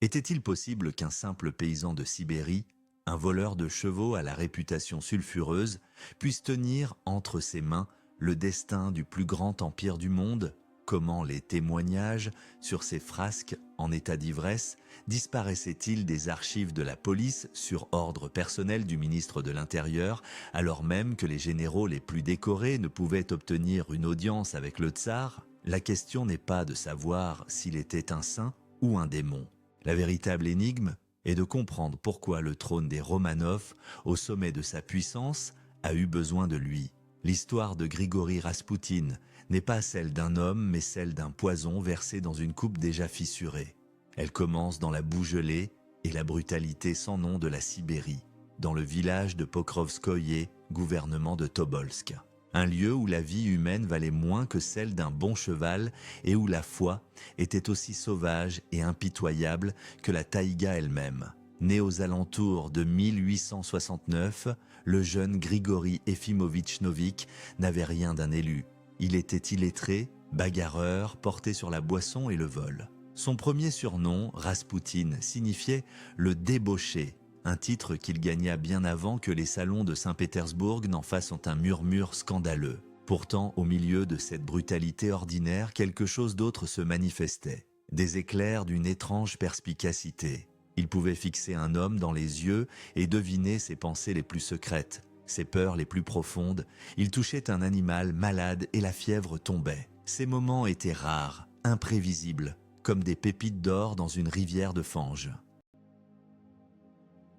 Était-il possible qu'un simple paysan de Sibérie, un voleur de chevaux à la réputation sulfureuse, puisse tenir entre ses mains le destin du plus grand empire du monde? Comment les témoignages sur ces frasques en état d'ivresse disparaissaient-ils des archives de la police sur ordre personnel du ministre de l'Intérieur, alors même que les généraux les plus décorés ne pouvaient obtenir une audience avec le tsar? La question n'est pas de savoir s'il était un saint ou un démon. La véritable énigme est de comprendre pourquoi le trône des Romanov, au sommet de sa puissance, a eu besoin de lui. L'histoire de Grigori Raspoutine n'est pas celle d'un homme, mais celle d'un poison versé dans une coupe déjà fissurée. Elle commence dans la boue gelée et la brutalité sans nom de la Sibérie, dans le village de Pokrovskoye, gouvernement de Tobolsk. Un lieu où la vie humaine valait moins que celle d'un bon cheval et où la foi était aussi sauvage et impitoyable que la taïga elle-même. Né aux alentours de 1869, le jeune Grigori Efimovitch Novik n'avait rien d'un élu. Il était illettré, bagarreur, porté sur la boisson et le vol. Son premier surnom, Raspoutine, signifiait le débauché, un titre qu'il gagna bien avant que les salons de Saint-Pétersbourg n'en fassent un murmure scandaleux. Pourtant, au milieu de cette brutalité ordinaire, quelque chose d'autre se manifestait. Des éclairs d'une étrange perspicacité. Il pouvait fixer un homme dans les yeux et deviner ses pensées les plus secrètes, ses peurs les plus profondes. Il touchait un animal malade et la fièvre tombait. Ces moments étaient rares, imprévisibles, comme des pépites d'or dans une rivière de fange.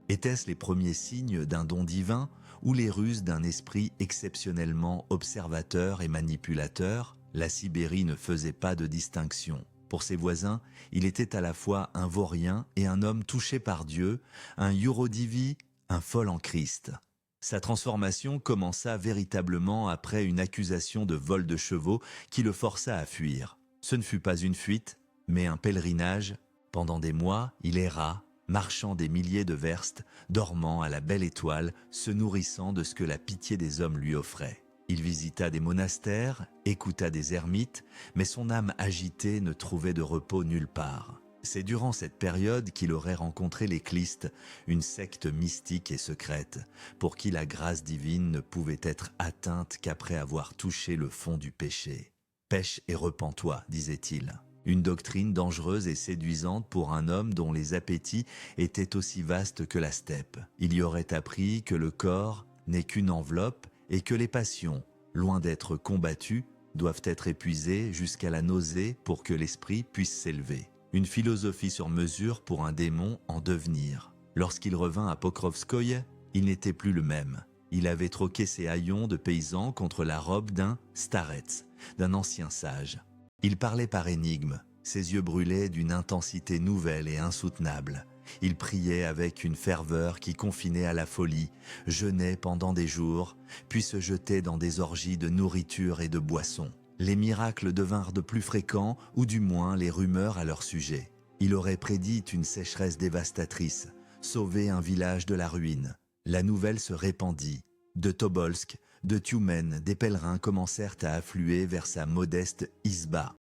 Étaient-ce les premiers signes d'un don divin ou les ruses d'un esprit exceptionnellement observateur et manipulateur? La Sibérie ne faisait pas de distinction. Pour ses voisins, il était à la fois un vaurien et un homme touché par Dieu, un Eurodivi, un fol en Christ. Sa transformation commença véritablement après une accusation de vol de chevaux qui le força à fuir. Ce ne fut pas une fuite, mais un pèlerinage. Pendant des mois, il erra, marchant des milliers de verstes, dormant à la belle étoile, se nourrissant de ce que la pitié des hommes lui offrait. Il visita des monastères, écouta des ermites, mais son âme agitée ne trouvait de repos nulle part. C'est durant cette période qu'il aurait rencontré les Clistes, une secte mystique et secrète, pour qui la grâce divine ne pouvait être atteinte qu'après avoir touché le fond du péché. « Pêche et repens-toi », disait-il. Une doctrine dangereuse et séduisante pour un homme dont les appétits étaient aussi vastes que la steppe. Il y aurait appris que le corps n'est qu'une enveloppe et que les passions, loin d'être combattues, doivent être épuisées jusqu'à la nausée pour que l'esprit puisse s'élever. Une philosophie sur mesure pour un démon en devenir. Lorsqu'il revint à Pokrovskoye, il n'était plus le même. Il avait troqué ses haillons de paysan contre la robe d'un starets, d'un ancien sage. Il parlait par énigmes, ses yeux brûlaient d'une intensité nouvelle et insoutenable. Il priait avec une ferveur qui confinait à la folie, jeûnait pendant des jours, puis se jetait dans des orgies de nourriture et de boissons. Les miracles devinrent de plus fréquents, ou du moins les rumeurs à leur sujet. Il aurait prédit une sécheresse dévastatrice, sauvé un village de la ruine. La nouvelle se répandit. De Tobolsk, de Tioumen, des pèlerins commencèrent à affluer vers sa modeste isba.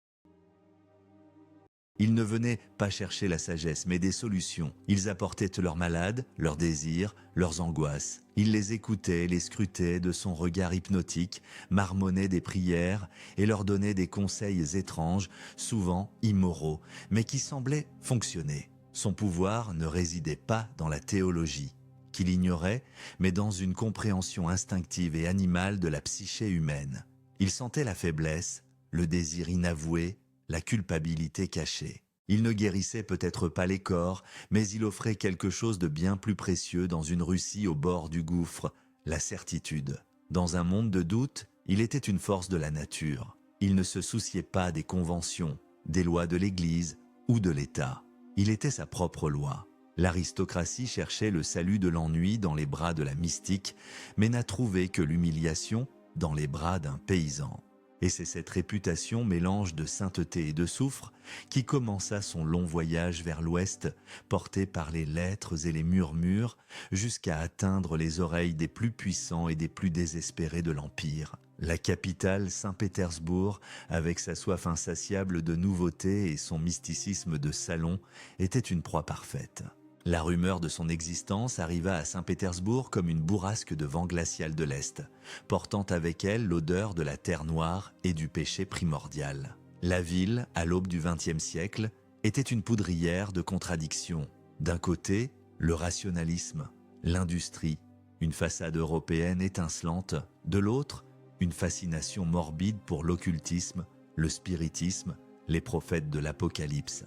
Ils ne venaient pas chercher la sagesse, mais des solutions. Ils apportaient leurs malades, leurs désirs, leurs angoisses. Il les écoutait, les scrutait de son regard hypnotique, marmonnait des prières et leur donnait des conseils étranges, souvent immoraux, mais qui semblaient fonctionner. Son pouvoir ne résidait pas dans la théologie, qu'il ignorait, mais dans une compréhension instinctive et animale de la psyché humaine. Il sentait la faiblesse, le désir inavoué, la culpabilité cachée. Il ne guérissait peut-être pas les corps, mais il offrait quelque chose de bien plus précieux dans une Russie au bord du gouffre, la certitude. Dans un monde de doute, il était une force de la nature. Il ne se souciait pas des conventions, des lois de l'Église ou de l'État. Il était sa propre loi. L'aristocratie cherchait le salut de l'ennui dans les bras de la mystique, mais n'a trouvé que l'humiliation dans les bras d'un paysan. Et c'est cette réputation mélange de sainteté et de soufre qui commença son long voyage vers l'ouest, porté par les lettres et les murmures, jusqu'à atteindre les oreilles des plus puissants et des plus désespérés de l'Empire. La capitale, Saint-Pétersbourg, avec sa soif insatiable de nouveautés et son mysticisme de salon, était une proie parfaite. La rumeur de son existence arriva à Saint-Pétersbourg comme une bourrasque de vent glacial de l'Est, portant avec elle l'odeur de la terre noire et du péché primordial. La ville, à l'aube du XXe siècle, était une poudrière de contradictions. D'un côté, le rationalisme, l'industrie, une façade européenne étincelante. De l'autre, une fascination morbide pour l'occultisme, le spiritisme, les prophètes de l'Apocalypse.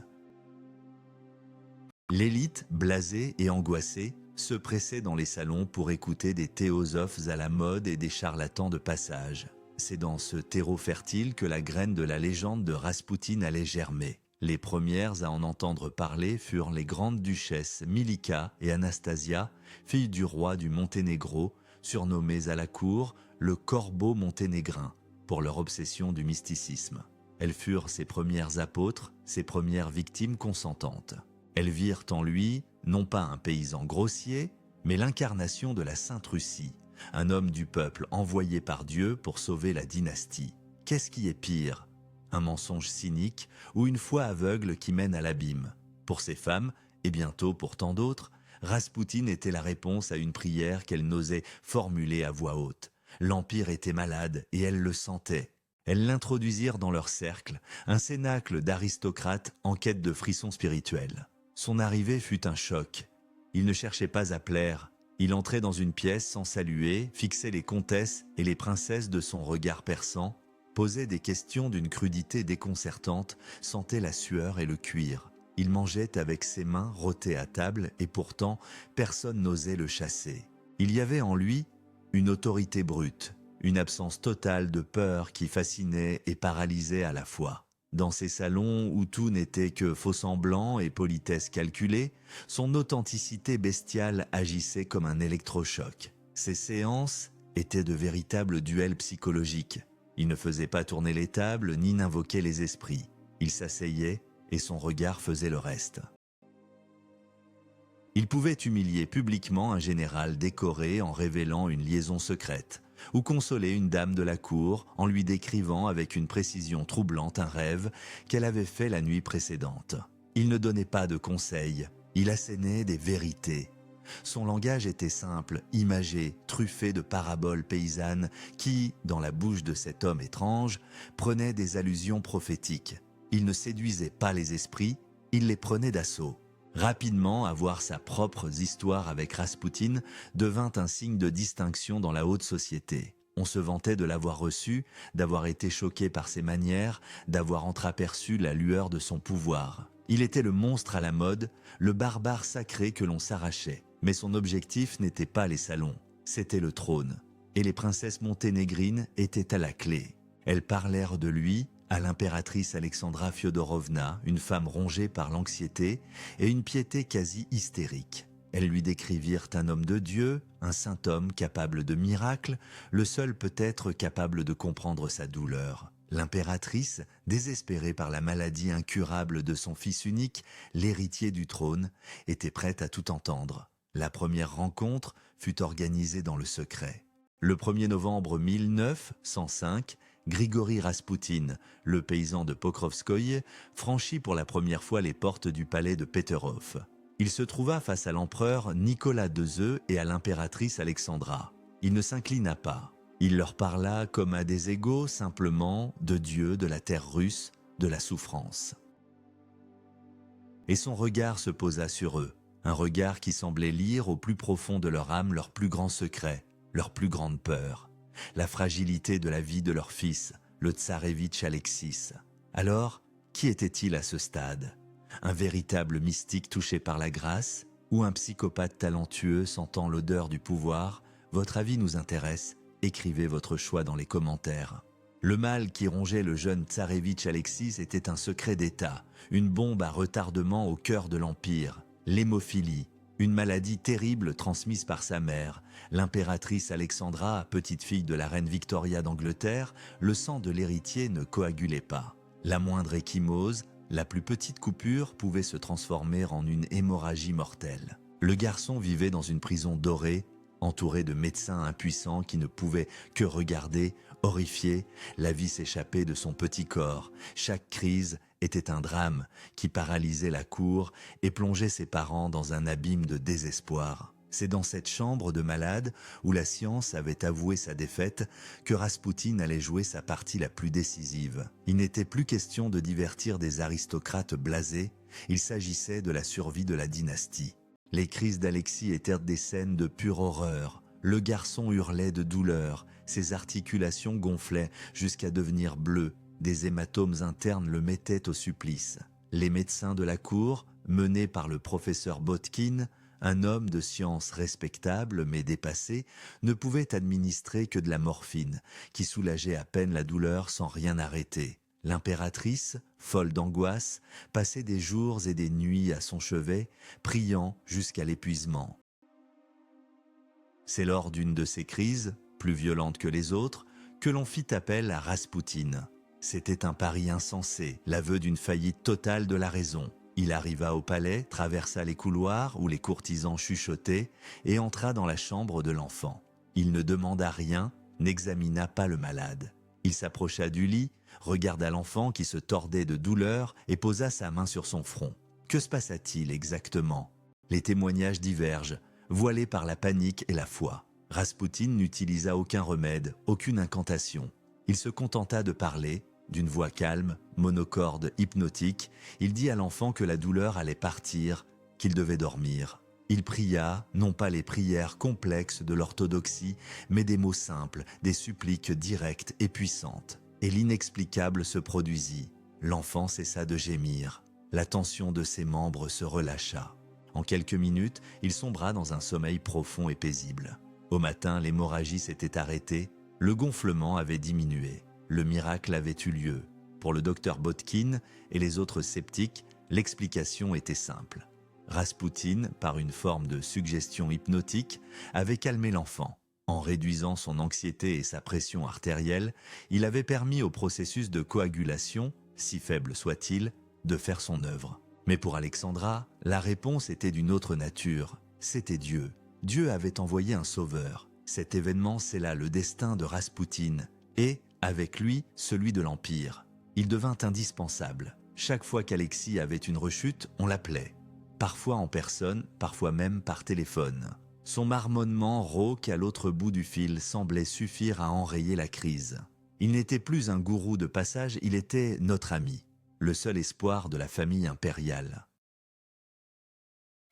L'élite, blasée et angoissée, se pressait dans les salons pour écouter des théosophes à la mode et des charlatans de passage. C'est dans ce terreau fertile que la graine de la légende de Raspoutine allait germer. Les premières à en entendre parler furent les grandes duchesses Milika et Anastasia, filles du roi du Monténégro, surnommées à la cour le corbeau monténégrin, pour leur obsession du mysticisme. Elles furent ses premières apôtres, ses premières victimes consentantes. Elles virent en lui, non pas un paysan grossier, mais l'incarnation de la Sainte Russie, un homme du peuple envoyé par Dieu pour sauver la dynastie. Qu'est-ce qui est pire ? Un mensonge cynique ou une foi aveugle qui mène à l'abîme. Pour ces femmes, et bientôt pour tant d'autres, Raspoutine était la réponse à une prière qu'elles n'osaient formuler à voix haute. L'Empire était malade et elles le sentaient. Elles l'introduisirent dans leur cercle, un cénacle d'aristocrates en quête de frissons spirituels. Son arrivée fut un choc. Il ne cherchait pas à plaire. Il entrait dans une pièce sans saluer, fixait les comtesses et les princesses de son regard perçant, posait des questions d'une crudité déconcertante, sentait la sueur et le cuir. Il mangeait avec ses mains rôtées à table et pourtant personne n'osait le chasser. Il y avait en lui une autorité brute, une absence totale de peur qui fascinait et paralysait à la fois. Dans ces salons où tout n'était que faux-semblant et politesse calculée, son authenticité bestiale agissait comme un électrochoc. Ses séances étaient de véritables duels psychologiques. Il ne faisait pas tourner les tables ni n'invoquer les esprits. Il s'asseyait et son regard faisait le reste. Il pouvait humilier publiquement un général décoré en révélant une liaison secrète, ou consoler une dame de la cour en lui décrivant avec une précision troublante un rêve qu'elle avait fait la nuit précédente. Il ne donnait pas de conseils, il assénait des vérités. Son langage était simple, imagé, truffé de paraboles paysannes qui, dans la bouche de cet homme étrange, prenaient des allusions prophétiques. Il ne séduisait pas les esprits, il les prenait d'assaut. Rapidement, avoir sa propre histoire avec Raspoutine devint un signe de distinction dans la haute société. On se vantait de l'avoir reçu, d'avoir été choqué par ses manières, d'avoir entreaperçu la lueur de son pouvoir. Il était le monstre à la mode, le barbare sacré que l'on s'arrachait. Mais son objectif n'était pas les salons, c'était le trône. Et les princesses monténégrines étaient à la clé. Elles parlèrent de lui à l'impératrice Alexandra Fyodorovna, une femme rongée par l'anxiété et une piété quasi hystérique. Elles lui décrivirent un homme de Dieu, un saint homme capable de miracles, le seul peut-être capable de comprendre sa douleur. L'impératrice, désespérée par la maladie incurable de son fils unique, l'héritier du trône, était prête à tout entendre. La première rencontre fut organisée dans le secret. Le 1er novembre 1905, Grigori Raspoutine, le paysan de Pokrovskoïe, franchit pour la première fois les portes du palais de Peterhof. Il se trouva face à l'empereur Nicolas II et à l'impératrice Alexandra. Il ne s'inclina pas. Il leur parla comme à des égaux, simplement, de Dieu, de la terre russe, de la souffrance. Et son regard se posa sur eux, un regard qui semblait lire au plus profond de leur âme leurs plus grands secrets, leur plus grande peur. La fragilité de la vie de leur fils, le tsarévitch Alexis. Alors, qui était-il à ce stade ? Un véritable mystique touché par la grâce ou un psychopathe talentueux sentant l'odeur du pouvoir ? Votre avis nous intéresse, écrivez votre choix dans les commentaires. Le mal qui rongeait le jeune tsarévitch Alexis était un secret d'État, une bombe à retardement au cœur de l'Empire, l'hémophilie. Une maladie terrible transmise par sa mère. L'impératrice Alexandra, petite fille de la reine Victoria d'Angleterre, le sang de l'héritier ne coagulait pas. La moindre ecchymose, la plus petite coupure pouvait se transformer en une hémorragie mortelle. Le garçon vivait dans une prison dorée, entouré de médecins impuissants qui ne pouvaient que regarder, Horrifiée, la vie s'échappait de son petit corps. Chaque crise était un drame qui paralysait la cour et plongeait ses parents dans un abîme de désespoir. C'est dans cette chambre de malade, où la science avait avoué sa défaite, que Raspoutine allait jouer sa partie la plus décisive. Il n'était plus question de divertir des aristocrates blasés, il s'agissait de la survie de la dynastie. Les crises d'Alexis étaient des scènes de pure horreur. Le garçon hurlait de douleur, ses articulations gonflaient jusqu'à devenir bleues, des hématomes internes le mettaient au supplice. Les médecins de la cour, menés par le professeur Botkin, un homme de science respectable mais dépassé, ne pouvait administrer que de la morphine, qui soulageait à peine la douleur sans rien arrêter. L'impératrice, folle d'angoisse, passait des jours et des nuits à son chevet, priant jusqu'à l'épuisement. C'est lors d'une de ces crises, plus violente que les autres, que l'on fit appel à Raspoutine. C'était un pari insensé, l'aveu d'une faillite totale de la raison. Il arriva au palais, traversa les couloirs où les courtisans chuchotaient et entra dans la chambre de l'enfant. Il ne demanda rien, n'examina pas le malade. Il s'approcha du lit, regarda l'enfant qui se tordait de douleur et posa sa main sur son front. Que se passa-t-il exactement? Les témoignages divergent, voilés par la panique et la foi. Raspoutine n'utilisa aucun remède, aucune incantation. Il se contenta de parler. D'une voix calme, monocorde, hypnotique, il dit à l'enfant que la douleur allait partir, qu'il devait dormir. Il pria, non pas les prières complexes de l'orthodoxie, mais des mots simples, des suppliques directes et puissantes. Et l'inexplicable se produisit. L'enfant cessa de gémir. La tension de ses membres se relâcha. En quelques minutes, il sombra dans un sommeil profond et paisible. Au matin, l'hémorragie s'était arrêtée, le gonflement avait diminué. Le miracle avait eu lieu. Pour le docteur Botkin et les autres sceptiques, l'explication était simple. Raspoutine, par une forme de suggestion hypnotique, avait calmé l'enfant. En réduisant son anxiété et sa pression artérielle, il avait permis au processus de coagulation, si faible soit-il, de faire son œuvre. Mais pour Alexandra, la réponse était d'une autre nature. C'était Dieu. Dieu avait envoyé un sauveur. Cet événement scella le destin de Raspoutine et, avec lui, celui de l'Empire. Il devint indispensable. Chaque fois qu'Alexis avait une rechute, on l'appelait. Parfois en personne, parfois même par téléphone. Son marmonnement rauque à l'autre bout du fil semblait suffire à enrayer la crise. Il n'était plus un gourou de passage, il était notre ami, le seul espoir de la famille impériale.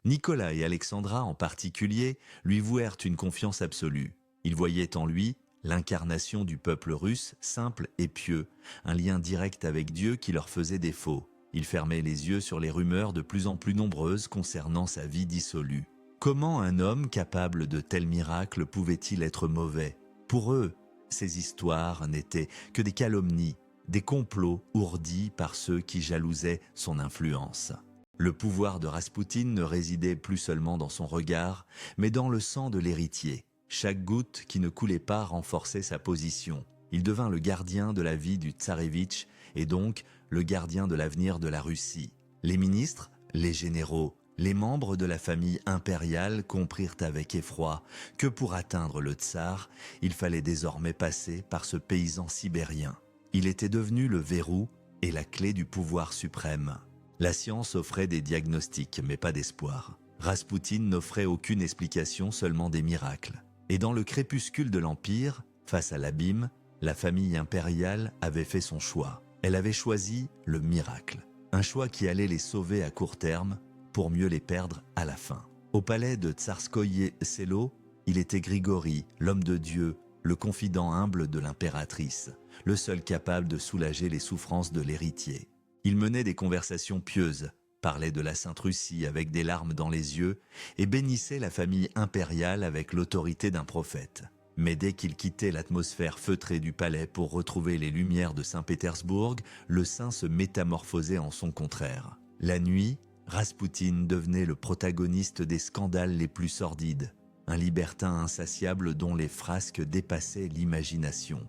Nicolas et Alexandra en particulier lui vouèrent une confiance absolue. Ils voyaient en lui l'incarnation du peuple russe, simple et pieux, un lien direct avec Dieu qui leur faisait défaut. Ils fermaient les yeux sur les rumeurs de plus en plus nombreuses concernant sa vie dissolue. Comment un homme capable de tels miracles pouvait-il être mauvais? Pour eux, ces histoires n'étaient que des calomnies, des complots ourdis par ceux qui jalousaient son influence. Le pouvoir de Raspoutine ne résidait plus seulement dans son regard, mais dans le sang de l'héritier. Chaque goutte qui ne coulait pas renforçait sa position. Il devint le gardien de la vie du tsarévitch et donc le gardien de l'avenir de la Russie. Les ministres, les généraux, les membres de la famille impériale comprirent avec effroi que pour atteindre le tsar, il fallait désormais passer par ce paysan sibérien. Il était devenu le verrou et la clé du pouvoir suprême. La science offrait des diagnostics, mais pas d'espoir. Raspoutine n'offrait aucune explication, seulement des miracles. Et dans le crépuscule de l'Empire, face à l'abîme, la famille impériale avait fait son choix. Elle avait choisi le miracle. Un choix qui allait les sauver à court terme pour mieux les perdre à la fin. Au palais de Tsarskoye Selo, il était Grigori, l'homme de Dieu, le confident humble de l'impératrice, le seul capable de soulager les souffrances de l'héritier. Il menait des conversations pieuses, parlait de la Sainte Russie avec des larmes dans les yeux et bénissait la famille impériale avec l'autorité d'un prophète. Mais dès qu'il quittait l'atmosphère feutrée du palais pour retrouver les lumières de Saint-Pétersbourg, le saint se métamorphosait en son contraire. La nuit, Raspoutine devenait le protagoniste des scandales les plus sordides, un libertin insatiable dont les frasques dépassaient l'imagination.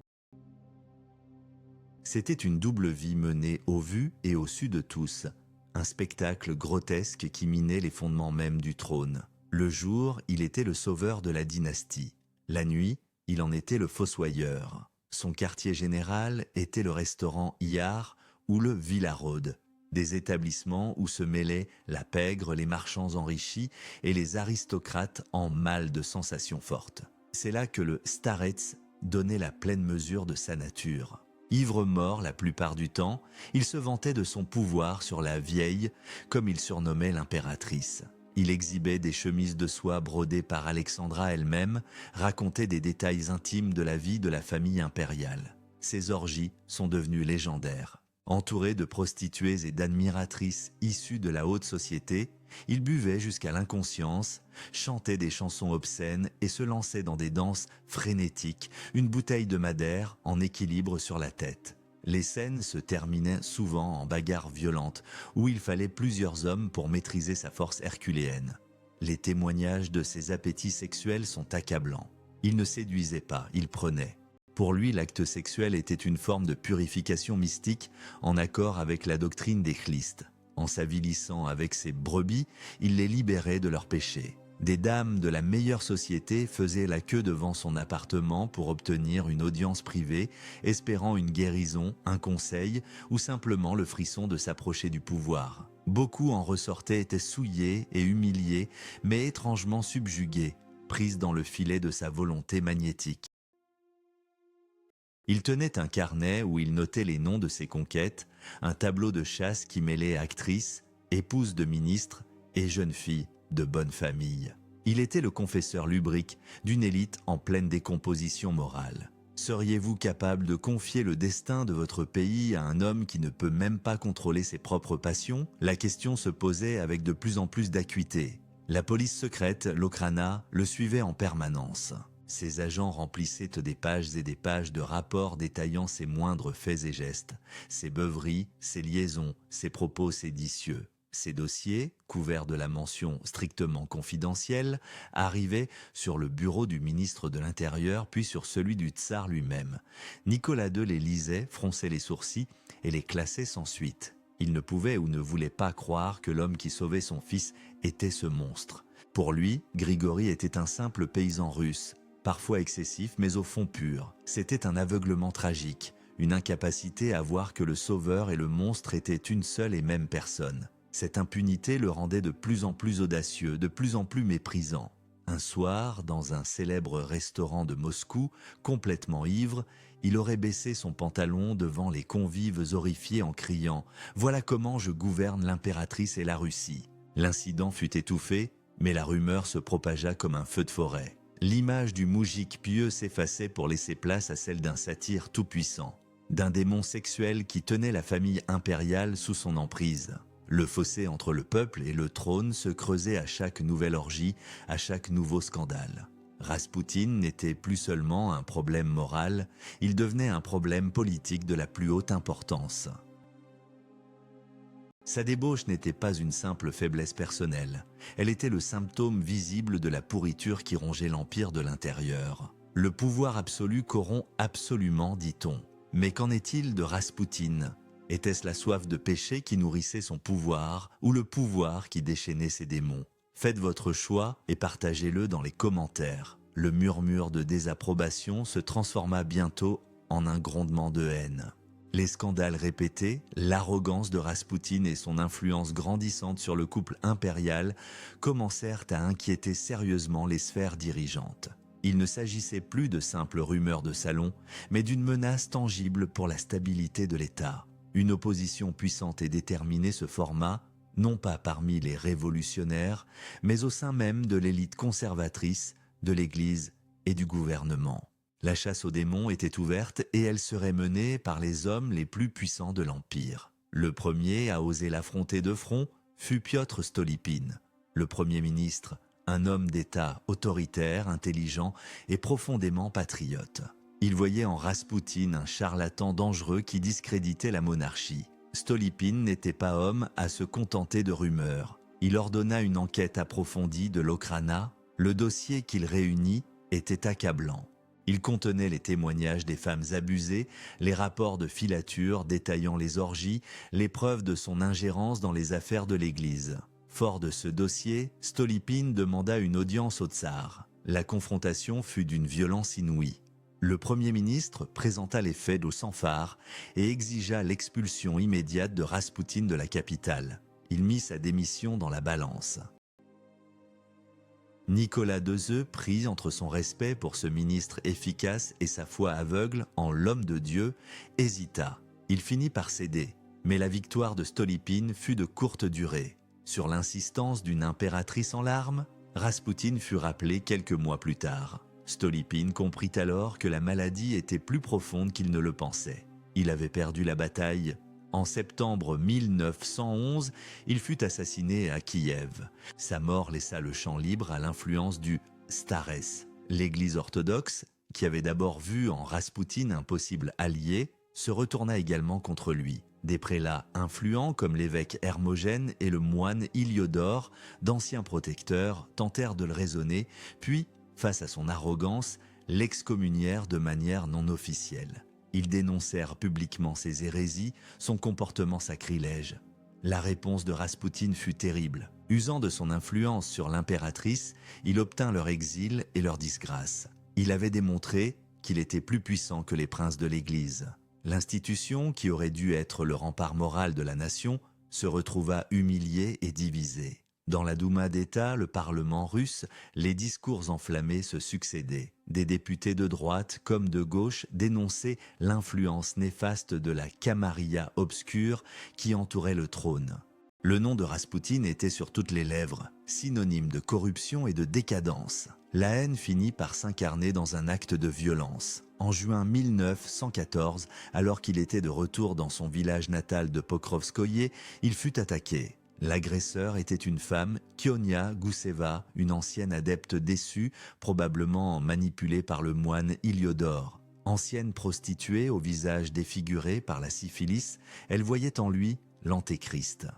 C'était une double vie menée au vu et au su de tous, un spectacle grotesque qui minait les fondements même du trône. Le jour, il était le sauveur de la dynastie. La nuit, il en était le fossoyeur. Son quartier général était le restaurant Iar ou le Villa Rode, des établissements où se mêlaient la pègre, les marchands enrichis et les aristocrates en mal de sensations fortes. C'est là que le starets donnait la pleine mesure de sa nature. Ivre-mort la plupart du temps, il se vantait de son pouvoir sur la vieille, comme il surnommait l'impératrice. Il exhibait des chemises de soie brodées par Alexandra elle-même, racontait des détails intimes de la vie de la famille impériale. Ses orgies sont devenues légendaires. Entouré de prostituées et d'admiratrices issues de la haute société, il buvait jusqu'à l'inconscience, chantait des chansons obscènes et se lançait dans des danses frénétiques, une bouteille de madère en équilibre sur la tête. Les scènes se terminaient souvent en bagarres violentes, où il fallait plusieurs hommes pour maîtriser sa force herculéenne. Les témoignages de ses appétits sexuels sont accablants. Il ne séduisait pas, il prenait. Pour lui, l'acte sexuel était une forme de purification mystique en accord avec la doctrine des Chlistes. En s'avilissant avec ses brebis, il les libérait de leurs péchés. Des dames de la meilleure société faisaient la queue devant son appartement pour obtenir une audience privée, espérant une guérison, un conseil ou simplement le frisson de s'approcher du pouvoir. Beaucoup en ressortaient étaient souillés et humiliés, mais étrangement subjugués, prises dans le filet de sa volonté magnétique. Il tenait un carnet où il notait les noms de ses conquêtes, un tableau de chasse qui mêlait actrices, épouses de ministres et jeunes filles de bonne famille. Il était le confesseur lubrique d'une élite en pleine décomposition morale. Seriez-vous capable de confier le destin de votre pays à un homme qui ne peut même pas contrôler ses propres passions? La question se posait avec de plus en plus d'acuité. La police secrète, l'Okhrana, le suivait en permanence. Ses agents remplissaient des pages et des pages de rapports détaillant ses moindres faits et gestes, ses beuveries, ses liaisons, ses propos séditieux. Ces dossiers, couverts de la mention strictement confidentielle, arrivaient sur le bureau du ministre de l'Intérieur puis sur celui du tsar lui-même. Nicolas II les lisait, fronçait les sourcils et les classait sans suite. Il ne pouvait ou ne voulait pas croire que l'homme qui sauvait son fils était ce monstre. Pour lui, Grigori était un simple paysan russe, parfois excessif mais au fond pur. C'était un aveuglement tragique, une incapacité à voir que le sauveur et le monstre étaient une seule et même personne. Cette impunité le rendait de plus en plus audacieux, de plus en plus méprisant. Un soir, dans un célèbre restaurant de Moscou, complètement ivre, il aurait baissé son pantalon devant les convives horrifiés en criant « Voilà comment je gouverne l'impératrice et la Russie ». L'incident fut étouffé, mais la rumeur se propagea comme un feu de forêt. L'image du moujik pieux s'effaçait pour laisser place à celle d'un satyre tout-puissant, d'un démon sexuel qui tenait la famille impériale sous son emprise. Le fossé entre le peuple et le trône se creusait à chaque nouvelle orgie, à chaque nouveau scandale. Raspoutine n'était plus seulement un problème moral, il devenait un problème politique de la plus haute importance. Sa débauche n'était pas une simple faiblesse personnelle, elle était le symptôme visible de la pourriture qui rongeait l'empire de l'intérieur. Le pouvoir absolu corrompt absolument, dit-on. Mais qu'en est-il de Raspoutine ? Était-ce la soif de péché qui nourrissait son pouvoir ou le pouvoir qui déchaînait ses démons? Faites votre choix et partagez-le dans les commentaires. Le murmure de désapprobation se transforma bientôt en un grondement de haine. Les scandales répétés, l'arrogance de Raspoutine et son influence grandissante sur le couple impérial commencèrent à inquiéter sérieusement les sphères dirigeantes. Il ne s'agissait plus de simples rumeurs de salon, mais d'une menace tangible pour la stabilité de l'État. Une opposition puissante et déterminée se forma, non pas parmi les révolutionnaires, mais au sein même de l'élite conservatrice, de l'Église et du gouvernement. La chasse aux démons était ouverte et elle serait menée par les hommes les plus puissants de l'Empire. Le premier à oser l'affronter de front fut Piotr Stolypine, le Premier ministre, un homme d'État autoritaire, intelligent et profondément patriote. Il voyait en Raspoutine un charlatan dangereux qui discréditait la monarchie. Stolypine n'était pas homme à se contenter de rumeurs. Il ordonna une enquête approfondie de l'Okhrana. Le dossier qu'il réunit était accablant. Il contenait les témoignages des femmes abusées, les rapports de filature détaillant les orgies, les preuves de son ingérence dans les affaires de l'Église. Fort de ce dossier, Stolypine demanda une audience au tsar. La confrontation fut d'une violence inouïe. Le Premier ministre présenta les faits sans phare et exigea l'expulsion immédiate de Raspoutine de la capitale. Il mit sa démission dans la balance. Nicolas II prit entre son respect pour ce ministre efficace et sa foi aveugle en l'homme de Dieu, hésita. Il finit par céder, mais la victoire de Stolypine fut de courte durée. Sur l'insistance d'une impératrice en larmes, Raspoutine fut rappelé quelques mois plus tard. Stolypine comprit alors que la maladie était plus profonde qu'il ne le pensait. Il avait perdu la bataille. En septembre 1911, il fut assassiné à Kiev. Sa mort laissa le champ libre à l'influence du Starets. L'Église orthodoxe, qui avait d'abord vu en Raspoutine un possible allié, se retourna également contre lui. Des prélats influents comme l'évêque Hermogène et le moine Iliodore, d'anciens protecteurs, tentèrent de le raisonner, puis, face à son arrogance, l'excommunièrent de manière non officielle. Ils dénoncèrent publiquement ses hérésies, son comportement sacrilège. La réponse de Raspoutine fut terrible. Usant de son influence sur l'impératrice, il obtint leur exil et leur disgrâce. Il avait démontré qu'il était plus puissant que les princes de l'Église. L'institution, qui aurait dû être le rempart moral de la nation, se retrouva humiliée et divisée. Dans la Douma d'État, le Parlement russe, les discours enflammés se succédaient. Des députés de droite comme de gauche dénonçaient l'influence néfaste de la camarilla obscure qui entourait le trône. Le nom de Raspoutine était sur toutes les lèvres, synonyme de corruption et de décadence. La haine finit par s'incarner dans un acte de violence. En juin 1914, alors qu'il était de retour dans son village natal de Pokrovskoye, il fut attaqué. L'agresseur était une femme, Kionia Gousseva, une ancienne adepte déçue, probablement manipulée par le moine Iliodore. Ancienne prostituée au visage défiguré par la syphilis, elle voyait en lui l'antéchrist.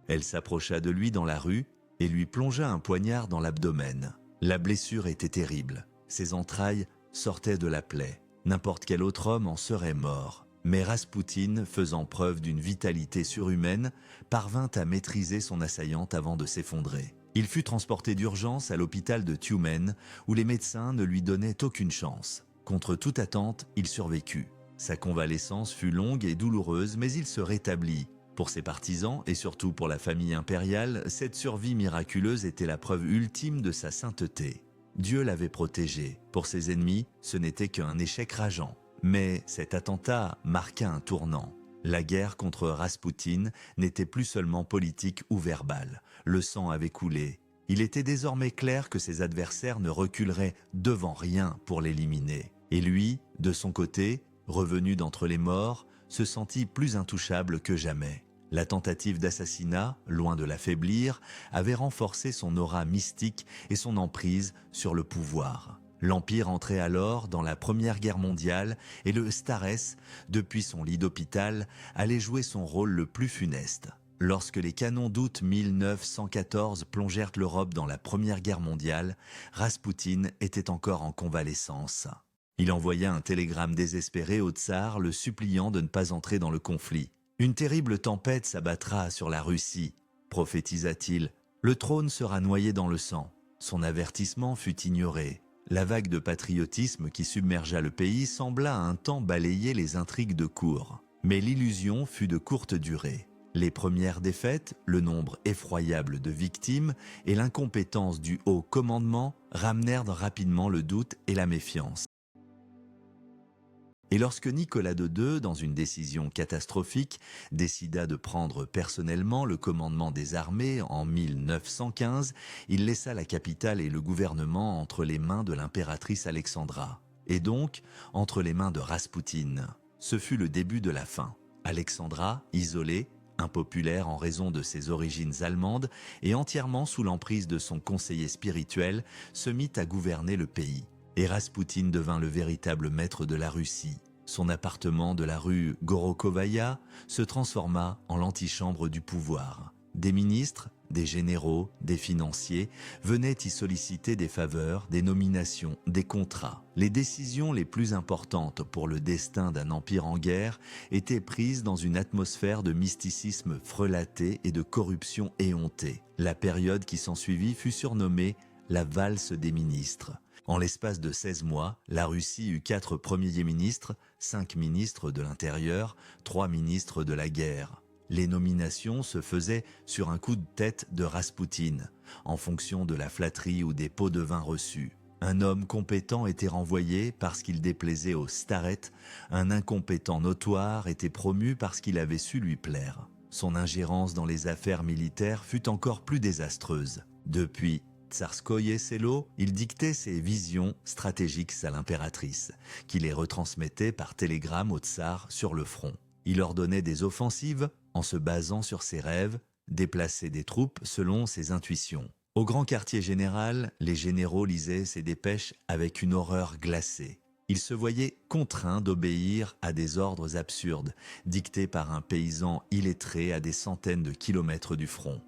Elle s'approcha de lui dans la rue et lui plongea un poignard dans l'abdomen. La blessure était terrible. Ses entrailles sortaient de la plaie. N'importe quel autre homme en serait mort. Mais Raspoutine, faisant preuve d'une vitalité surhumaine, parvint à maîtriser son assaillante avant de s'effondrer. Il fut transporté d'urgence à l'hôpital de Tioumen, où les médecins ne lui donnaient aucune chance. Contre toute attente, il survécut. Sa convalescence fut longue et douloureuse, mais il se rétablit. Pour ses partisans, et surtout pour la famille impériale, cette survie miraculeuse était la preuve ultime de sa sainteté. Dieu l'avait protégé. Pour ses ennemis, ce n'était qu'un échec rageant. Mais cet attentat marqua un tournant. La guerre contre Raspoutine n'était plus seulement politique ou verbale. Le sang avait coulé. Il était désormais clair que ses adversaires ne reculeraient devant rien pour l'éliminer. Et lui, de son côté, revenu d'entre les morts, se sentit plus intouchable que jamais. La tentative d'assassinat, loin de l'affaiblir, avait renforcé son aura mystique et son emprise sur le pouvoir. L'Empire entrait alors dans la Première Guerre mondiale et le Starets, depuis son lit d'hôpital, allait jouer son rôle le plus funeste. Lorsque les canons d'août 1914 plongèrent l'Europe dans la Première Guerre mondiale, Raspoutine était encore en convalescence. Il envoya un télégramme désespéré au tsar le suppliant de ne pas entrer dans le conflit. « Une terrible tempête s'abattra sur la Russie, prophétisa-t-il. Le trône sera noyé dans le sang. » Son avertissement fut ignoré. La vague de patriotisme qui submergea le pays sembla un temps balayer les intrigues de cour. Mais l'illusion fut de courte durée. Les premières défaites, le nombre effroyable de victimes et l'incompétence du haut commandement ramenèrent rapidement le doute et la méfiance. Et lorsque Nicolas II, dans une décision catastrophique, décida de prendre personnellement le commandement des armées en 1915, il laissa la capitale et le gouvernement entre les mains de l'impératrice Alexandra, et donc entre les mains de Raspoutine. Ce fut le début de la fin. Alexandra, isolée, impopulaire en raison de ses origines allemandes et entièrement sous l'emprise de son conseiller spirituel, se mit à gouverner le pays. Et Raspoutine devint le véritable maître de la Russie. Son appartement de la rue Gorokovaya se transforma en l'antichambre du pouvoir. Des ministres, des généraux, des financiers venaient y solliciter des faveurs, des nominations, des contrats. Les décisions les plus importantes pour le destin d'un empire en guerre étaient prises dans une atmosphère de mysticisme frelaté et de corruption éhontée. La période qui s'ensuivit fut surnommée la valse des ministres. En l'espace de 16 mois, la Russie eut 4 premiers ministres, 5 ministres de l'Intérieur, 3 ministres de la guerre. Les nominations se faisaient sur un coup de tête de Raspoutine, en fonction de la flatterie ou des pots de vin reçus. Un homme compétent était renvoyé parce qu'il déplaisait aux starets, un incompétent notoire était promu parce qu'il avait su lui plaire. Son ingérence dans les affaires militaires fut encore plus désastreuse. Depuis Tsarskoye Selo, il dictait ses visions stratégiques à l'impératrice, qui les retransmettait par télégramme au tsar sur le front. Il ordonnait des offensives en se basant sur ses rêves, déplaçait des troupes selon ses intuitions. Au grand quartier général, les généraux lisaient ces dépêches avec une horreur glacée. Ils se voyaient contraints d'obéir à des ordres absurdes, dictés par un paysan illettré à des centaines de kilomètres du front.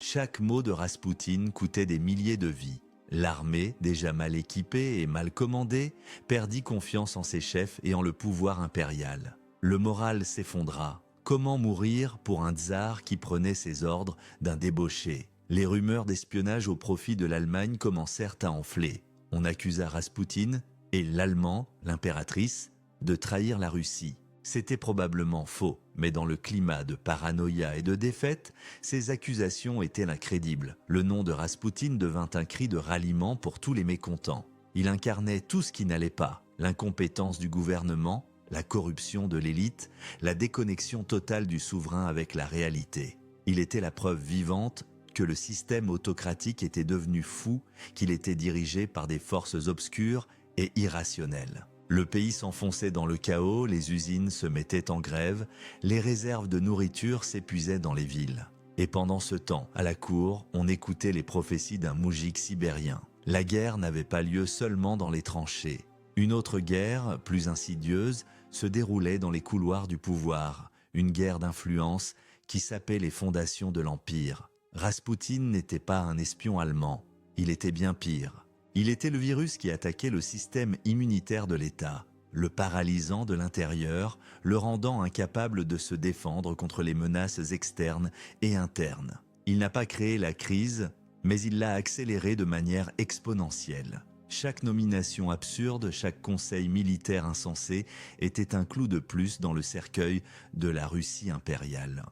Chaque mot de Raspoutine coûtait des milliers de vies. L'armée, déjà mal équipée et mal commandée, perdit confiance en ses chefs et en le pouvoir impérial. Le moral s'effondra. Comment mourir pour un tsar qui prenait ses ordres d'un débauché? Les rumeurs d'espionnage au profit de l'Allemagne commencèrent à enfler. On accusa Raspoutine et l'Allemand, l'impératrice, de trahir la Russie. C'était probablement faux, mais dans le climat de paranoïa et de défaite, ces accusations étaient incrédibles. Le nom de Raspoutine devint un cri de ralliement pour tous les mécontents. Il incarnait tout ce qui n'allait pas, l'incompétence du gouvernement, la corruption de l'élite, la déconnexion totale du souverain avec la réalité. Il était la preuve vivante que le système autocratique était devenu fou, qu'il était dirigé par des forces obscures et irrationnelles. Le pays s'enfonçait dans le chaos, les usines se mettaient en grève, les réserves de nourriture s'épuisaient dans les villes. Et pendant ce temps, à la cour, on écoutait les prophéties d'un moujik sibérien. La guerre n'avait pas lieu seulement dans les tranchées. Une autre guerre, plus insidieuse, se déroulait dans les couloirs du pouvoir, une guerre d'influence qui sapait les fondations de l'Empire. Raspoutine n'était pas un espion allemand, il était bien pire. Il était le virus qui attaquait le système immunitaire de l'État, le paralysant de l'intérieur, le rendant incapable de se défendre contre les menaces externes et internes. Il n'a pas créé la crise, mais il l'a accélérée de manière exponentielle. Chaque nomination absurde, chaque conseil militaire insensé était un clou de plus dans le cercueil de la Russie impériale.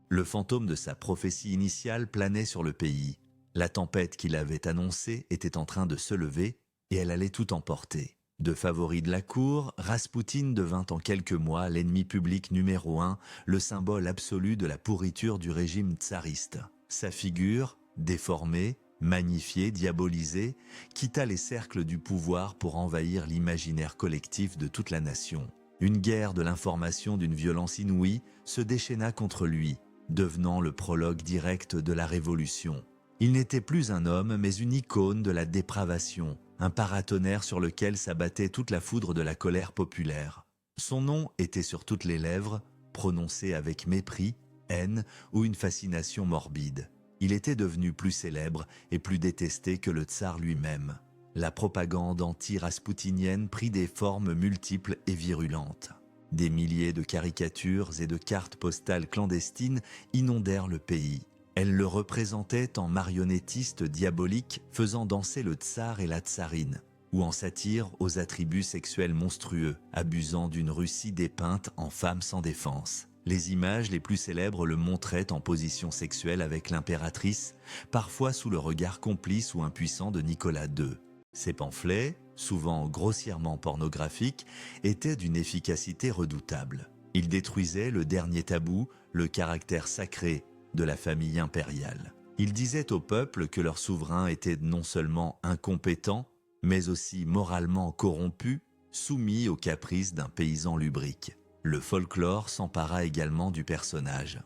Le fantôme de sa prophétie initiale planait sur le pays. La tempête qu'il avait annoncée était en train de se lever et elle allait tout emporter. De favori de la cour, Raspoutine devint en quelques mois l'ennemi public numéro 1, le symbole absolu de la pourriture du régime tsariste. Sa figure, déformée, magnifié, diabolisé, quitta les cercles du pouvoir pour envahir l'imaginaire collectif de toute la nation. Une guerre de l'information d'une violence inouïe se déchaîna contre lui, devenant le prologue direct de la révolution. Il n'était plus un homme, mais une icône de la dépravation, un paratonnerre sur lequel s'abattait toute la foudre de la colère populaire. Son nom était sur toutes les lèvres, prononcé avec mépris, haine ou une fascination morbide. Il était devenu plus célèbre et plus détesté que le tsar lui-même. La propagande anti-raspoutinienne prit des formes multiples et virulentes. Des milliers de caricatures et de cartes postales clandestines inondèrent le pays. Elles le représentaient en marionnettiste diabolique faisant danser le tsar et la tsarine, ou en satire aux attributs sexuels monstrueux, abusant d'une Russie dépeinte en femme sans défense. Les images les plus célèbres le montraient en position sexuelle avec l'impératrice, parfois sous le regard complice ou impuissant de Nicolas II. Ces pamphlets, souvent grossièrement pornographiques, étaient d'une efficacité redoutable. Ils détruisaient le dernier tabou, le caractère sacré de la famille impériale. Ils disaient au peuple que leur souverain était non seulement incompétent, mais aussi moralement corrompu, soumis aux caprices d'un paysan lubrique. Le folklore s'empara également du personnage.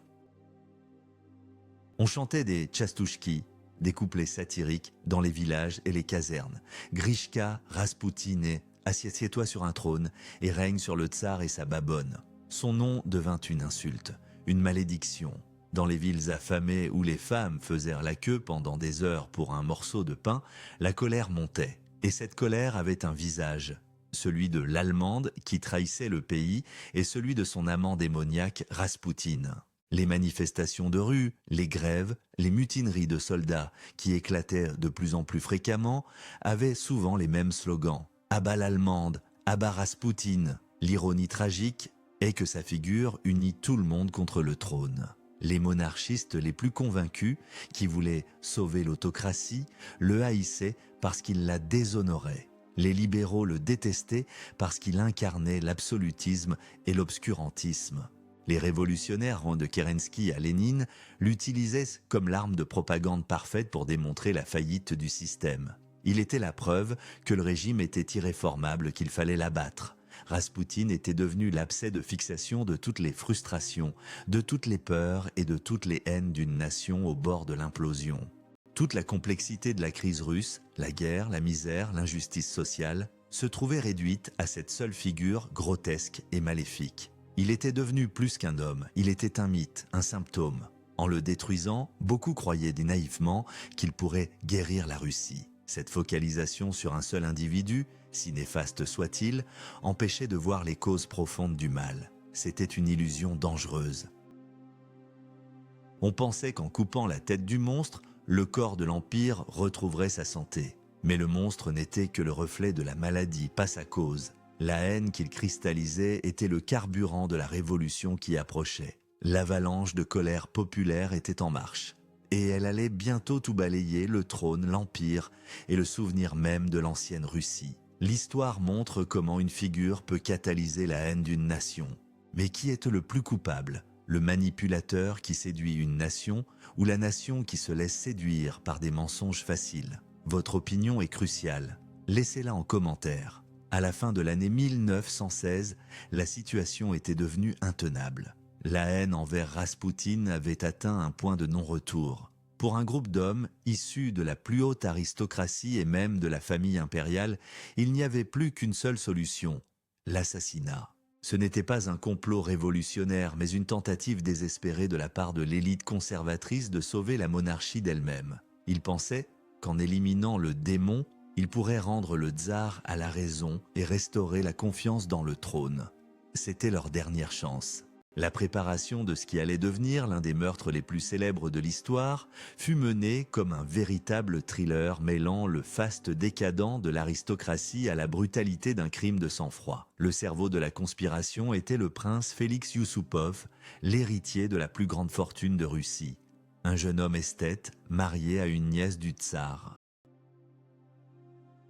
On chantait des tchastouchki, des couplets satiriques dans les villages et les casernes. Grishka, Raspoutine, assieds-toi sur un trône et règne sur le tsar et sa babonne. Son nom devint une insulte, une malédiction. Dans les villes affamées où les femmes faisèrent la queue pendant des heures pour un morceau de pain, la colère montait. Et cette colère avait un visage, celui de l'Allemande qui trahissait le pays et celui de son amant démoniaque Raspoutine. Les manifestations de rue, les grèves, les mutineries de soldats qui éclataient de plus en plus fréquemment avaient souvent les mêmes slogans. « À bas l'Allemande »,« à bas Raspoutine ». L'ironie tragique est que sa figure unit tout le monde contre le trône. Les monarchistes les plus convaincus, qui voulaient sauver l'autocratie, le haïssaient parce qu'il la déshonorait. Les libéraux le détestaient parce qu'il incarnait l'absolutisme et l'obscurantisme. Les révolutionnaires, rang de Kerensky à Lénine, l'utilisaient comme l'arme de propagande parfaite pour démontrer la faillite du système. Il était la preuve que le régime était irréformable, qu'il fallait l'abattre. Raspoutine était devenu l'abcès de fixation de toutes les frustrations, de toutes les peurs et de toutes les haines d'une nation au bord de l'implosion. Toute la complexité de la crise russe, la guerre, la misère, l'injustice sociale, se trouvait réduite à cette seule figure grotesque et maléfique. Il était devenu plus qu'un homme, il était un mythe, un symptôme. En le détruisant, beaucoup croyaient naïvement qu'il pourrait guérir la Russie. Cette focalisation sur un seul individu, si néfaste soit-il, empêchait de voir les causes profondes du mal. C'était une illusion dangereuse. On pensait qu'en coupant la tête du monstre, le corps de l'Empire retrouverait sa santé. Mais le monstre n'était que le reflet de la maladie, pas sa cause. La haine qu'il cristallisait était le carburant de la révolution qui approchait. L'avalanche de colère populaire était en marche. Et elle allait bientôt tout balayer, le trône, l'Empire et le souvenir même de l'ancienne Russie. L'histoire montre comment une figure peut catalyser la haine d'une nation. Mais qui est le plus coupable ? Le manipulateur qui séduit une nation ou la nation qui se laisse séduire par des mensonges faciles ? Votre opinion est cruciale. Laissez-la en commentaire. À la fin de l'année 1916, la situation était devenue intenable. La haine envers Raspoutine avait atteint un point de non-retour. Pour un groupe d'hommes issus de la plus haute aristocratie et même de la famille impériale, il n'y avait plus qu'une seule solution, l'assassinat. Ce n'était pas un complot révolutionnaire, mais une tentative désespérée de la part de l'élite conservatrice de sauver la monarchie d'elle-même. Ils pensaient qu'en éliminant le démon, ils pourraient rendre le tsar à la raison et restaurer la confiance dans le trône. C'était leur dernière chance. La préparation de ce qui allait devenir l'un des meurtres les plus célèbres de l'histoire fut menée comme un véritable thriller mêlant le faste décadent de l'aristocratie à la brutalité d'un crime de sang-froid. Le cerveau de la conspiration était le prince Félix Youssoupov, l'héritier de la plus grande fortune de Russie. Un jeune homme esthète marié à une nièce du tsar.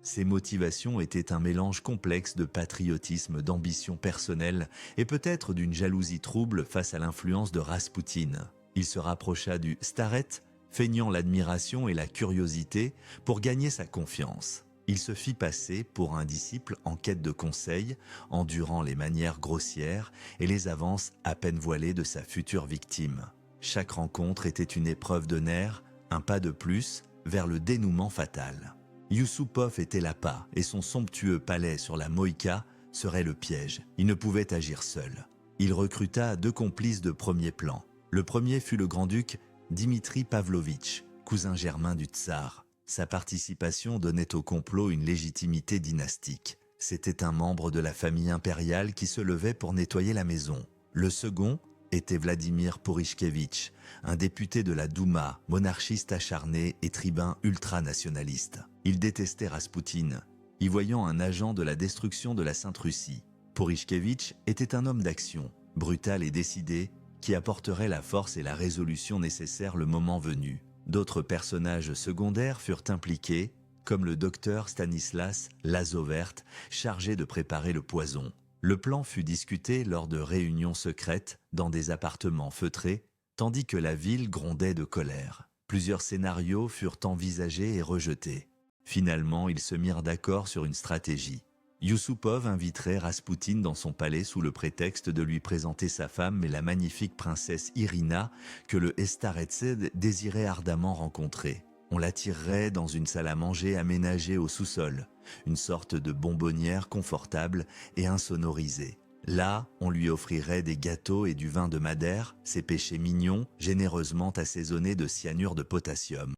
Ses motivations étaient un mélange complexe de patriotisme, d'ambition personnelle et peut-être d'une jalousie trouble face à l'influence de Raspoutine. Il se rapprocha du staret, feignant l'admiration et la curiosité pour gagner sa confiance. Il se fit passer pour un disciple en quête de conseils, endurant les manières grossières et les avances à peine voilées de sa future victime. Chaque rencontre était une épreuve de nerfs, un pas de plus vers le dénouement fatal. Youssoupov était l'appât et son somptueux palais sur la Moïka serait le piège. Il ne pouvait agir seul. Il recruta 2 complices de premier plan. Le premier fut le grand-duc Dimitri Pavlovitch, cousin germain du tsar. Sa participation donnait au complot une légitimité dynastique. C'était un membre de la famille impériale qui se levait pour nettoyer la maison. Le second était Vladimir Porichkevitch, un député de la Douma, monarchiste acharné et tribun ultranationaliste. Il détestait Raspoutine, y voyant un agent de la destruction de la Sainte-Russie. Porichkevitch était un homme d'action, brutal et décidé, qui apporterait la force et la résolution nécessaires le moment venu. D'autres personnages secondaires furent impliqués, comme le docteur Stanislas Lazovert, chargé de préparer le poison. Le plan fut discuté lors de réunions secrètes dans des appartements feutrés, tandis que la ville grondait de colère. Plusieurs scénarios furent envisagés et rejetés. Finalement, ils se mirent d'accord sur une stratégie. Youssoupov inviterait Raspoutine dans son palais sous le prétexte de lui présenter sa femme et la magnifique princesse Irina que le Staretsev désirait ardemment rencontrer. On l'attirerait dans une salle à manger aménagée au sous-sol, une sorte de bonbonnière confortable et insonorisée. Là, on lui offrirait des gâteaux et du vin de Madère, ses péchés mignons, généreusement assaisonnés de cyanure de potassium.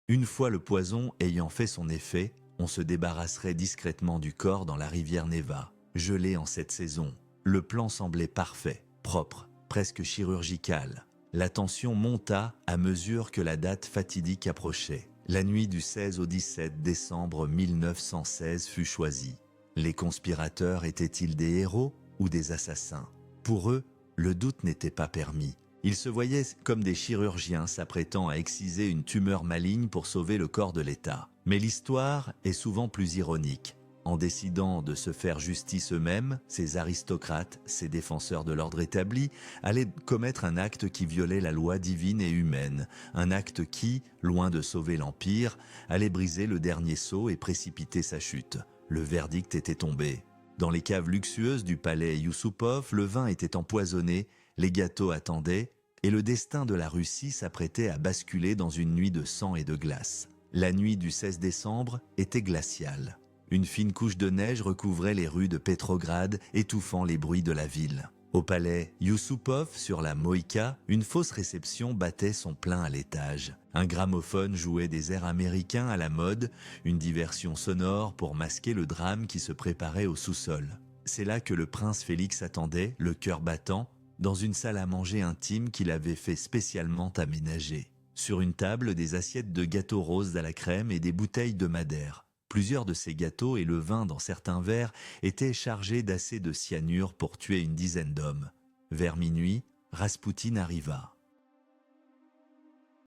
Une fois le poison ayant fait son effet, on se débarrasserait discrètement du corps dans la rivière Neva, gelée en cette saison. Le plan semblait parfait, propre. presque chirurgicale. La tension monta à mesure que la date fatidique approchait. La nuit du 16 au 17 décembre 1916 fut choisie. Les conspirateurs étaient-ils des héros ou des assassins? Pour eux, le doute n'était pas permis. Ils se voyaient comme des chirurgiens s'apprêtant à exciser une tumeur maligne pour sauver le corps de l'État. Mais l'histoire est souvent plus ironique. En décidant de se faire justice eux-mêmes, ces aristocrates, ces défenseurs de l'ordre établi, allaient commettre un acte qui violait la loi divine et humaine, un acte qui, loin de sauver l'Empire, allait briser le dernier sceau et précipiter sa chute. Le verdict était tombé. Dans les caves luxueuses du palais Yusupov, le vin était empoisonné, les gâteaux attendaient, et le destin de la Russie s'apprêtait à basculer dans une nuit de sang et de glace. La nuit du 16 décembre était glaciale. Une fine couche de neige recouvrait les rues de Petrograd, étouffant les bruits de la ville. Au palais Yusupov, sur la Moïka, une fausse réception battait son plein à l'étage. Un gramophone jouait des airs américains à la mode, une diversion sonore pour masquer le drame qui se préparait au sous-sol. C'est là que le prince Félix attendait, le cœur battant, dans une salle à manger intime qu'il avait fait spécialement aménager. Sur une table, des assiettes de gâteaux roses à la crème et des bouteilles de Madère. Plusieurs de ces gâteaux et le vin dans certains verres étaient chargés d'assez de cyanure pour tuer une dizaine d'hommes. Vers minuit, Raspoutine arriva.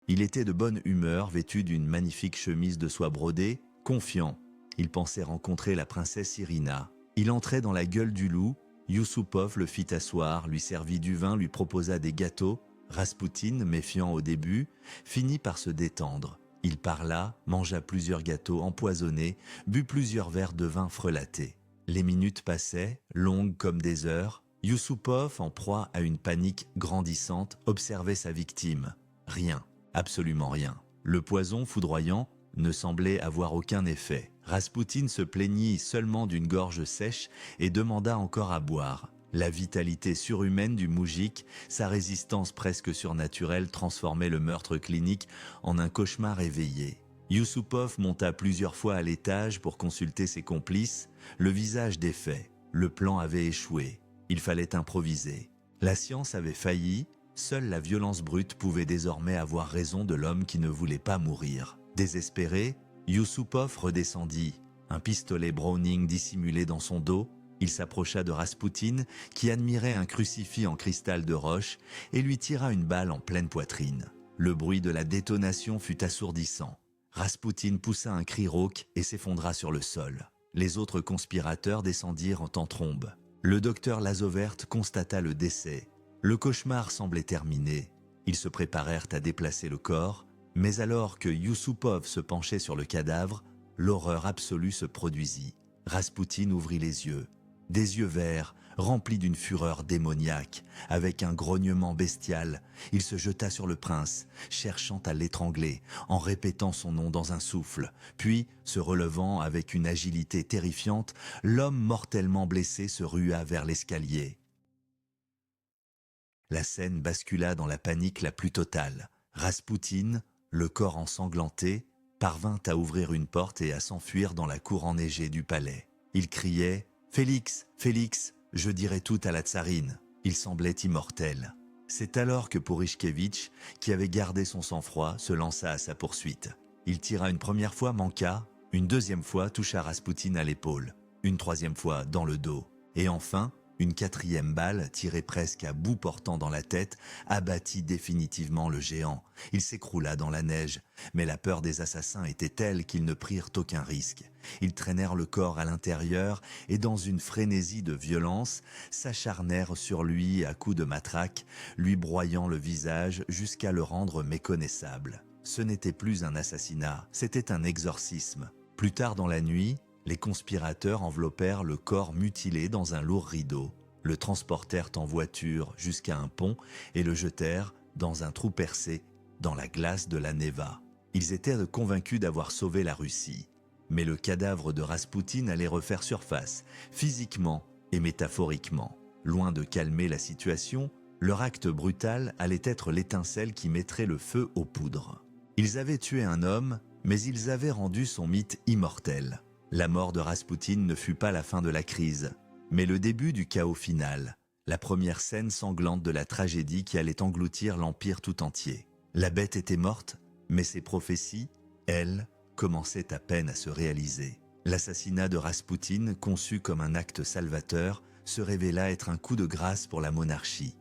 Il était de bonne humeur, vêtu d'une magnifique chemise de soie brodée, confiant. Il pensait rencontrer la princesse Irina. Il entrait dans la gueule du loup. Yusupov le fit asseoir, lui servit du vin, lui proposa des gâteaux. Raspoutine, méfiant au début, finit par se détendre. Il parla, mangea plusieurs gâteaux empoisonnés, but plusieurs verres de vin frelaté. Les minutes passaient, longues comme des heures. Yusupov, en proie à une panique grandissante, observait sa victime. Rien, absolument rien. Le poison foudroyant ne semblait avoir aucun effet. Raspoutine se plaignit seulement d'une gorge sèche et demanda encore à boire. La vitalité surhumaine du moujik, sa résistance presque surnaturelle transformait le meurtre clinique en un cauchemar éveillé. Yusupov monta plusieurs fois à l'étage pour consulter ses complices, le visage défait. Le plan avait échoué. Il fallait improviser. La science avait failli, seule la violence brute pouvait désormais avoir raison de l'homme qui ne voulait pas mourir. Désespéré, Yusupov redescendit, un pistolet Browning dissimulé dans son dos. Il s'approcha de Raspoutine, qui admirait un crucifix en cristal de roche, et lui tira une balle en pleine poitrine. Le bruit de la détonation fut assourdissant. Raspoutine poussa un cri rauque et s'effondra sur le sol. Les autres conspirateurs descendirent en trombe. Le docteur Lazovert constata le décès. Le cauchemar semblait terminé. Ils se préparèrent à déplacer le corps, mais alors que Yusupov se penchait sur le cadavre, l'horreur absolue se produisit. Raspoutine ouvrit les yeux. Des yeux verts, remplis d'une fureur démoniaque, avec un grognement bestial, il se jeta sur le prince, cherchant à l'étrangler, en répétant son nom dans un souffle. Puis, se relevant avec une agilité terrifiante, l'homme mortellement blessé se rua vers l'escalier. La scène bascula dans la panique la plus totale. Raspoutine, le corps ensanglanté, parvint à ouvrir une porte et à s'enfuir dans la cour enneigée du palais. Il criait « Félix, Félix, je dirai tout à la tsarine ». Il semblait immortel. C'est alors que Purishkevitch, qui avait gardé son sang-froid, se lança à sa poursuite. Il tira une première fois, manqua, une deuxième fois toucha Raspoutine à l'épaule, une troisième fois dans le dos, et enfin, une quatrième balle, tirée presque à bout portant dans la tête, abattit définitivement le géant. Il s'écroula dans la neige, mais la peur des assassins était telle qu'ils ne prirent aucun risque. Ils traînèrent le corps à l'intérieur et, dans une frénésie de violence, s'acharnèrent sur lui à coups de matraque, lui broyant le visage jusqu'à le rendre méconnaissable. Ce n'était plus un assassinat, c'était un exorcisme. Plus tard dans la nuit, les conspirateurs enveloppèrent le corps mutilé dans un lourd rideau, le transportèrent en voiture jusqu'à un pont et le jetèrent dans un trou percé dans la glace de la Neva. Ils étaient convaincus d'avoir sauvé la Russie. Mais le cadavre de Raspoutine allait refaire surface, physiquement et métaphoriquement. Loin de calmer la situation, leur acte brutal allait être l'étincelle qui mettrait le feu aux poudres. Ils avaient tué un homme, mais ils avaient rendu son mythe immortel. La mort de Raspoutine ne fut pas la fin de la crise, mais le début du chaos final. la première scène sanglante de la tragédie qui allait engloutir l'Empire tout entier. La bête était morte, mais ses prophéties, elles, commençaient à peine à se réaliser. L'assassinat de Raspoutine, conçu comme un acte salvateur, se révéla être un coup de grâce pour la monarchie.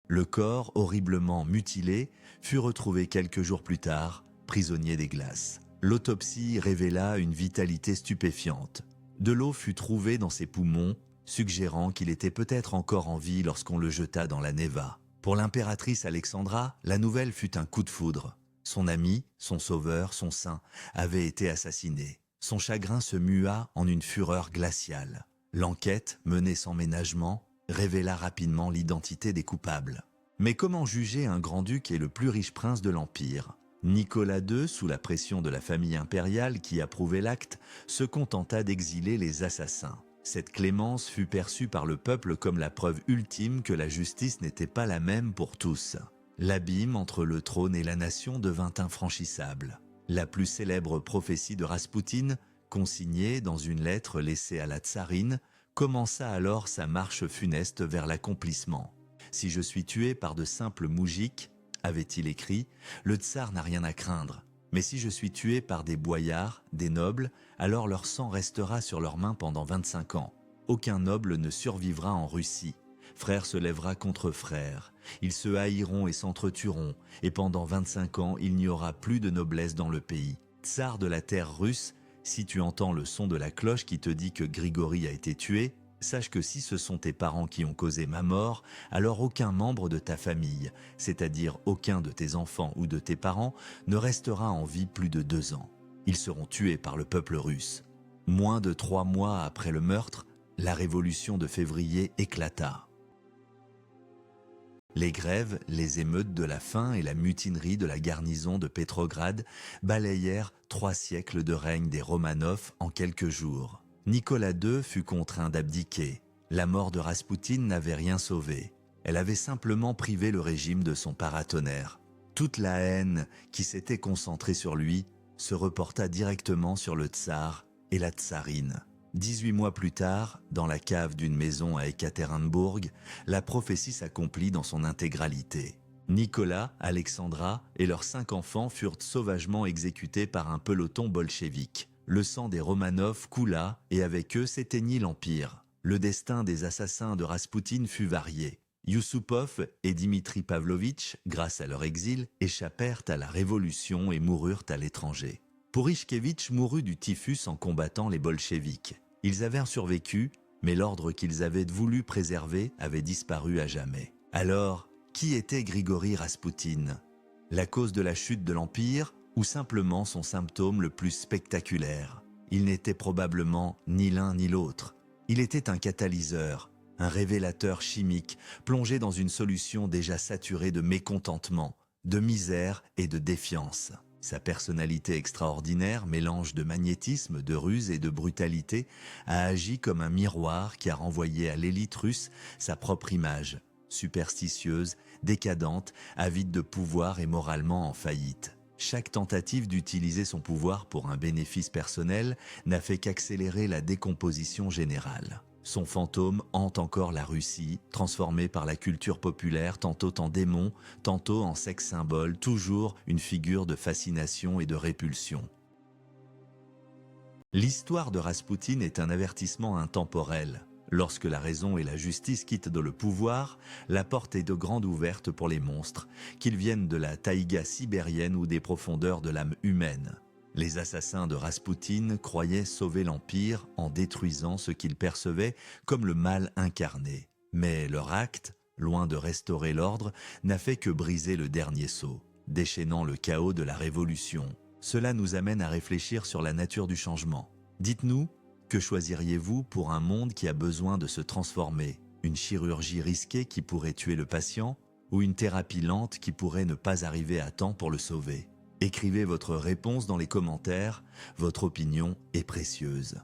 Le corps, horriblement mutilé, fut retrouvé quelques jours plus tard, prisonnier des glaces. L'autopsie révéla une vitalité stupéfiante. De l'eau fut trouvée dans ses poumons, suggérant qu'il était peut-être encore en vie lorsqu'on le jeta dans la Neva. Pour l'impératrice Alexandra, la nouvelle fut un coup de foudre. Son ami, son sauveur, son saint, avait été assassiné. Son chagrin se mua en une fureur glaciale. L'enquête, menée sans ménagement, révéla rapidement l'identité des coupables. Mais comment juger un grand-duc et le plus riche prince de l'Empire ? Nicolas II, sous la pression de la famille impériale qui approuvait l'acte, se contenta d'exiler les assassins. Cette clémence fut perçue par le peuple comme la preuve ultime que la justice n'était pas la même pour tous. L'abîme entre le trône et la nation devint infranchissable. La plus célèbre prophétie de Raspoutine, consignée dans une lettre laissée à la tsarine, commença alors sa marche funeste vers l'accomplissement. « Si je suis tué par de simples moujiks, avait-il écrit, le tsar n'a rien à craindre. Mais si je suis tué par des boyards, des nobles, alors leur sang restera sur leurs mains pendant 25 ans. Aucun noble ne survivra en Russie. Frère se lèvera contre frère. Ils se haïront et s'entretueront, et pendant 25 ans, il n'y aura plus de noblesse dans le pays. Tsar de la terre russe, si tu entends le son de la cloche qui te dit que Grigori a été tué, sache que si ce sont tes parents qui ont causé ma mort, alors aucun membre de ta famille, c'est-à-dire aucun de tes enfants ou de tes parents, ne restera en vie plus de 2 ans. Ils seront tués par le peuple russe. » Moins de 3 mois après le meurtre, la révolution de février éclata. Les grèves, les émeutes de la faim et la mutinerie de la garnison de Pétrograd balayèrent 3 siècles de règne des Romanov en quelques jours. Nicolas II fut contraint d'abdiquer. La mort de Raspoutine n'avait rien sauvé. Elle avait simplement privé le régime de son paratonnerre. Toute la haine qui s'était concentrée sur lui se reporta directement sur le tsar et la tsarine. 18 mois plus tard, dans la cave d'une maison à Ekaterinbourg, la prophétie s'accomplit dans son intégralité. Nicolas, Alexandra et leurs 5 enfants furent sauvagement exécutés par un peloton bolchevique. Le sang des Romanov coula et avec eux s'éteignit l'Empire. Le destin des assassins de Raspoutine fut varié. Yusupov et Dimitri Pavlovitch, grâce à leur exil, échappèrent à la révolution et moururent à l'étranger. Pourishkevitch mourut du typhus en combattant les bolcheviks. Ils avaient survécu, mais l'ordre qu'ils avaient voulu préserver avait disparu à jamais. Alors, qui était Grigori Raspoutine? La cause de la chute de l'Empire ou simplement son symptôme le plus spectaculaire? Il n'était probablement ni l'un ni l'autre. Il était un catalyseur, un révélateur chimique plongé dans une solution déjà saturée de mécontentement, de misère et de défiance. Sa personnalité extraordinaire, mélange de magnétisme, de ruse et de brutalité, a agi comme un miroir qui a renvoyé à l'élite russe sa propre image, superstitieuse, décadente, avide de pouvoir et moralement en faillite. Chaque tentative d'utiliser son pouvoir pour un bénéfice personnel n'a fait qu'accélérer la décomposition générale. Son fantôme hante encore la Russie, transformée par la culture populaire tantôt en démon, tantôt en sexe symbole, toujours une figure de fascination et de répulsion. L'histoire de Raspoutine est un avertissement intemporel. Lorsque la raison et la justice quittent le pouvoir, la porte est de grande ouverte pour les monstres, qu'ils viennent de la taïga sibérienne ou des profondeurs de l'âme humaine. Les assassins de Raspoutine croyaient sauver l'Empire en détruisant ce qu'ils percevaient comme le mal incarné. Mais leur acte, loin de restaurer l'ordre, n'a fait que briser le dernier sceau, déchaînant le chaos de la Révolution. Cela nous amène à réfléchir sur la nature du changement. Dites-nous, que choisiriez-vous pour un monde qui a besoin de se transformer? Une chirurgie risquée qui pourrait tuer le patient ou une thérapie lente qui pourrait ne pas arriver à temps pour le sauver? Écrivez votre réponse dans les commentaires, votre opinion est précieuse.